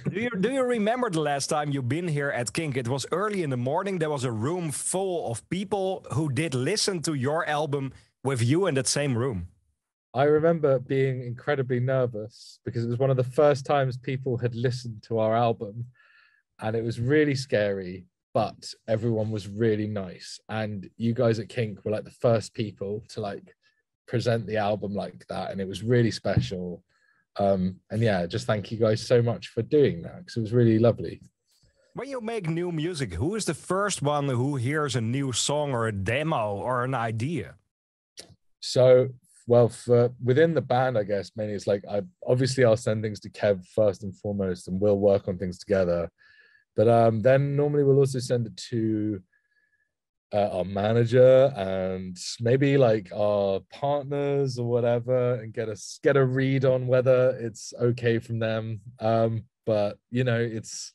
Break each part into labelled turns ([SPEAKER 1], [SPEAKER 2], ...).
[SPEAKER 1] Do you remember the last time you've been here at Kink? It was early in the morning. There was a room full of people who did listen to your album with you in that same room.
[SPEAKER 2] I remember being incredibly nervous because it was one of the first times people had listened to our album, and it was really scary, but everyone was really nice. And you guys at Kink were like the first people to like present the album like that, and it was really special. And yeah, just thank you guys so much for doing that, because it was really lovely.
[SPEAKER 1] When you make new music, who is the first one who hears a new song or a demo or an idea?
[SPEAKER 2] So, well, for within the band, I guess mainly it's like I'll send things to Kev first and foremost, and we'll work on things together. But then normally we'll also send it to our manager and maybe like our partners or whatever, and get a read on whether it's okay from them. But you know, it's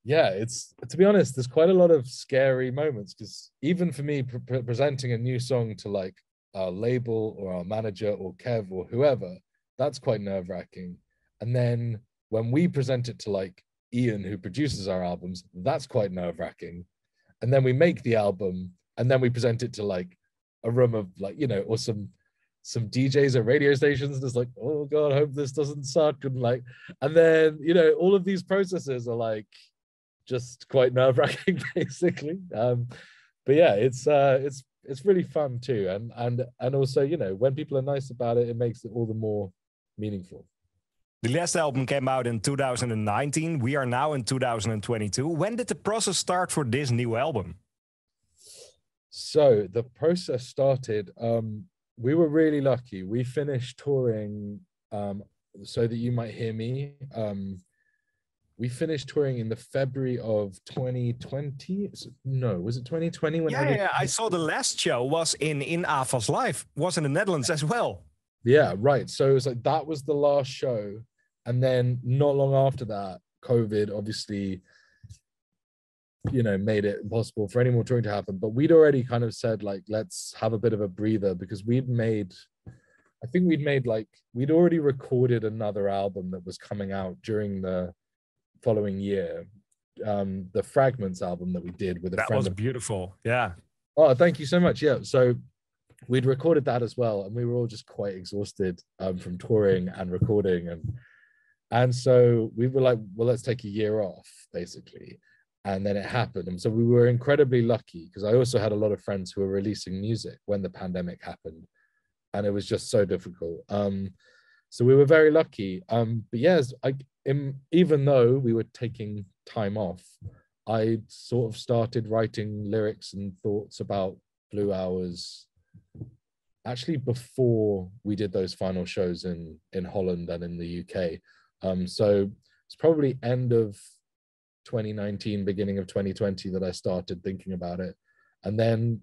[SPEAKER 2] to be honest, there's quite a lot of scary moments, because even for me presenting a new song to like our label or our manager or Kev or whoever, that's quite nerve-wracking. And then when we present it to like Ian, who produces our albums, that's quite nerve-wracking. And then we make the album, and then we present it to like a room of like, you know, or some DJs at radio stations, and it's like, oh god, I hope this doesn't suck. And then, you know, all of these processes are like just quite nerve-wracking basically. But yeah, it's really fun too, and also, you know, when people are nice about it, it makes it all the more meaningful.
[SPEAKER 1] The last album came out in 2019. We are now in 2022. When did the process start for this new album?
[SPEAKER 2] So the process started, we were really lucky. We finished touring, So That You Might Hear Me. We finished touring in the February of 2020. No, was it 2020?
[SPEAKER 1] Yeah, I saw the last show was in Ava's Live, was in the Netherlands as well.
[SPEAKER 2] Yeah, right. So it was like, that was the last show. And then not long after that, COVID obviously, you know, made it impossible for any more touring to happen. But we'd already kind of said, like, let's have a bit of a breather, because we'd already recorded another album that was coming out during the following year. The Fragments album that we did with a friend.
[SPEAKER 1] That was beautiful. Yeah.
[SPEAKER 2] Oh, thank you so much. Yeah. So we'd recorded that as well, and we were all just quite exhausted from touring and recording, and so we were like, well, let's take a year off basically. And then it happened, and so we were incredibly lucky, because I also had a lot of friends who were releasing music when the pandemic happened, and it was just so difficult. So we were very lucky. But yes, even though we were taking time off, I sort of started writing lyrics and thoughts about Blue Hours actually before we did those final shows in Holland and in the UK. So it's probably end of 2019, beginning of 2020 that I started thinking about it. And then,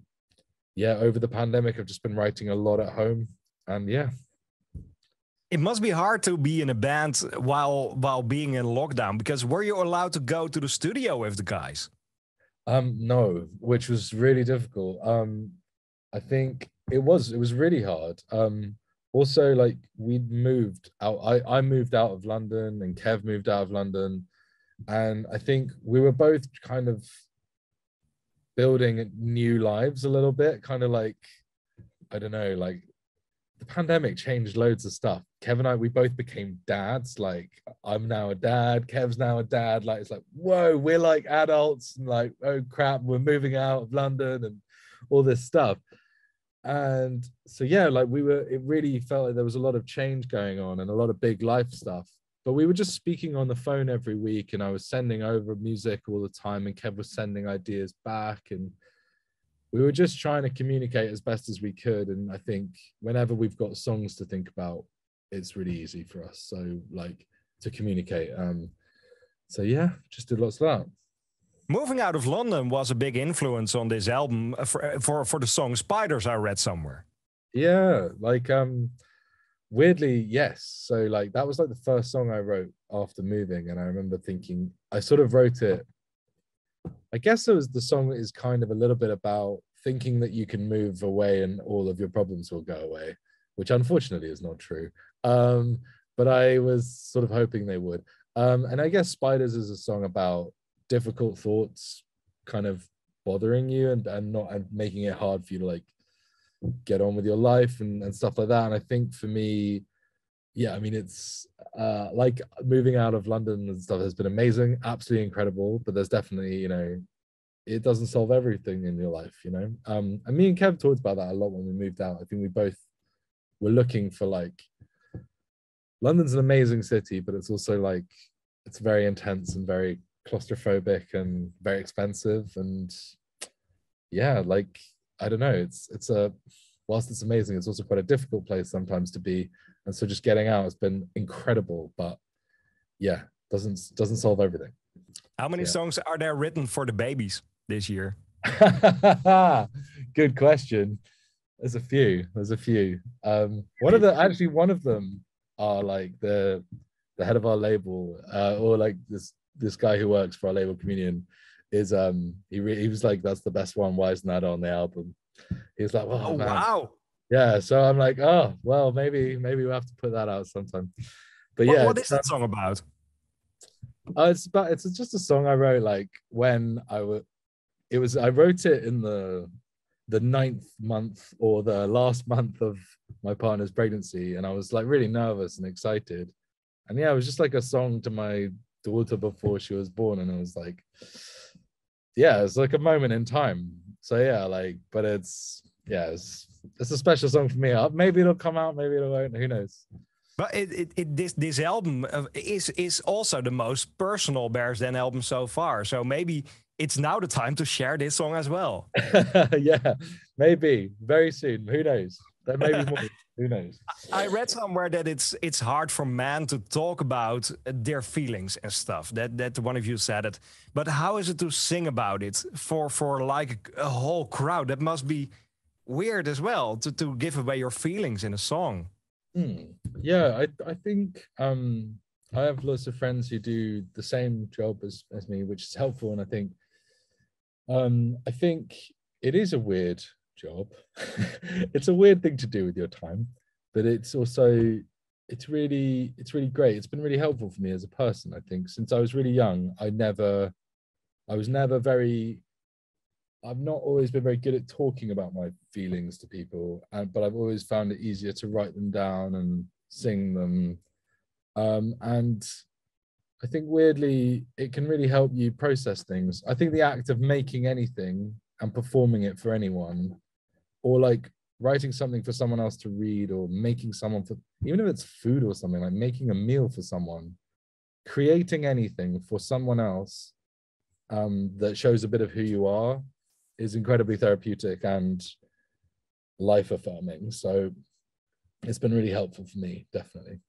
[SPEAKER 2] yeah, over the pandemic, I've just been writing a lot at home. And yeah.
[SPEAKER 1] It must be hard to be in a band while being in lockdown, because were you allowed to go to the studio with the guys?
[SPEAKER 2] No, which was really difficult. I think it was really hard. Also, like, we'd moved out. I moved out of London, and Kev moved out of London. And I think we were both kind of building new lives a little bit, kind of like, I don't know, like the pandemic changed loads of stuff. Kev and I, we both became dads. Like, I'm now a dad, Kev's now a dad. Like, it's like, whoa, we're like adults, and like, oh crap, we're moving out of London and all this stuff. And so, yeah, like it really felt like there was a lot of change going on and a lot of big life stuff. But we were just speaking on the phone every week, and I was sending over music all the time, and Kev was sending ideas back, and we were just trying to communicate as best as we could. And I think whenever we've got songs to think about, it's really easy for us. So, like, to communicate. So yeah, just did lots of that.
[SPEAKER 1] Moving out of London was a big influence on this album for the song Spiders, I read somewhere.
[SPEAKER 2] Yeah, like weirdly, yes. So like that was like the first song I wrote after moving, and I remember thinking, I sort of wrote it, I guess it was, the song is kind of a little bit about thinking that you can move away and all of your problems will go away, which unfortunately is not true. But I was sort of hoping they would. And I guess Spiders is a song about difficult thoughts kind of bothering you and making it hard for you to like get on with your life and stuff like that. And I think for me, yeah, I mean, it's like moving out of London and stuff has been amazing, absolutely incredible. But there's definitely, you know, it doesn't solve everything in your life, you know. And me and Kev talked about that a lot when we moved out. I think we both were looking for like, London's an amazing city, but it's also like, it's very intense and very claustrophobic and very expensive. And yeah, like, I don't know, it's a, whilst it's amazing, it's also quite a difficult place sometimes to be. And so just getting out has been incredible, but yeah, doesn't solve everything.
[SPEAKER 1] How many songs are there written for the babies this year?
[SPEAKER 2] Good question. There's a few. One of them are like the head of our label, or like this guy who works for our label Communion is he was like, that's the best one, why isn't that on the album? He was like, oh man.
[SPEAKER 1] Wow.
[SPEAKER 2] Yeah, so I'm like, oh well, maybe we'll have to put that out sometime. But yeah,
[SPEAKER 1] what is that song about?
[SPEAKER 2] It's just a song I wrote like when I wrote it in the 9th month or the last month of my partner's pregnancy, and I was like really nervous and excited. And yeah, it was just like a song to my daughter before she was born, and it was like, yeah, it's like a moment in time. So yeah, like, but it's a special song for me. Maybe it'll come out, maybe it won't, who knows.
[SPEAKER 1] But this album is also the most personal Bears Den album so far. So maybe it's now the time to share this song as well.
[SPEAKER 2] Yeah, maybe very soon. Who knows? There may be more. Who knows?
[SPEAKER 1] I read somewhere that it's hard for men to talk about their feelings and stuff. That one of you said it. But how is it to sing about it for like a whole crowd? That must be weird as well to give away your feelings in a song.
[SPEAKER 2] Yeah, I think I have lots of friends who do the same job as me, which is helpful. And I think it is a weird job. It's a weird thing to do with your time, but it's really great. It's been really helpful for me as a person. I think since I was really young, I've not always been very good at talking about my feelings to people, but I've always found it easier to write them down and sing them. And I think weirdly, it can really help you process things. I think the act of making anything and performing it for anyone, or like writing something for someone else to read, or making someone for, even if it's food or something, like making a meal for someone, creating anything for someone else that shows a bit of who you are, is incredibly therapeutic and life affirming. So it's been really helpful for me, definitely.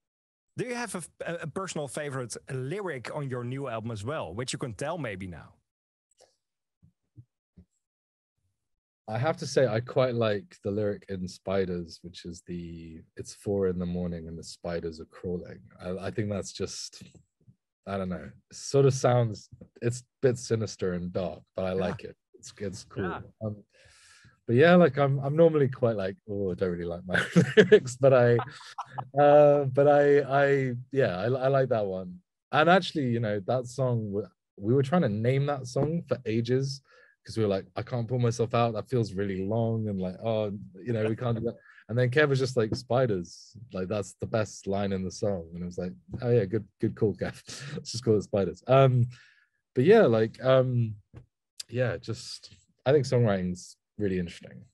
[SPEAKER 1] Do you have a personal favorite lyric on your new album as well, which you can tell maybe now?
[SPEAKER 2] I have to say I quite like the lyric in Spiders, which is it's 4 a.m. and the spiders are crawling. I think that's just, I don't know, it sort of sounds, it's a bit sinister and dark, but I like it. It's cool. Yeah. But yeah, like I'm normally quite like, oh, I don't really like my lyrics, but I like that one. And actually, you know, that song, we were trying to name that song for ages, because we were like, I can't pull myself out, that feels really long, and like, oh, you know, we can't do that. And then Kev was just like, Spiders, like that's the best line in the song. And I was like, oh yeah, good call, Kev. Let's just call it Spiders. But yeah, like yeah, just I think songwriting's really interesting.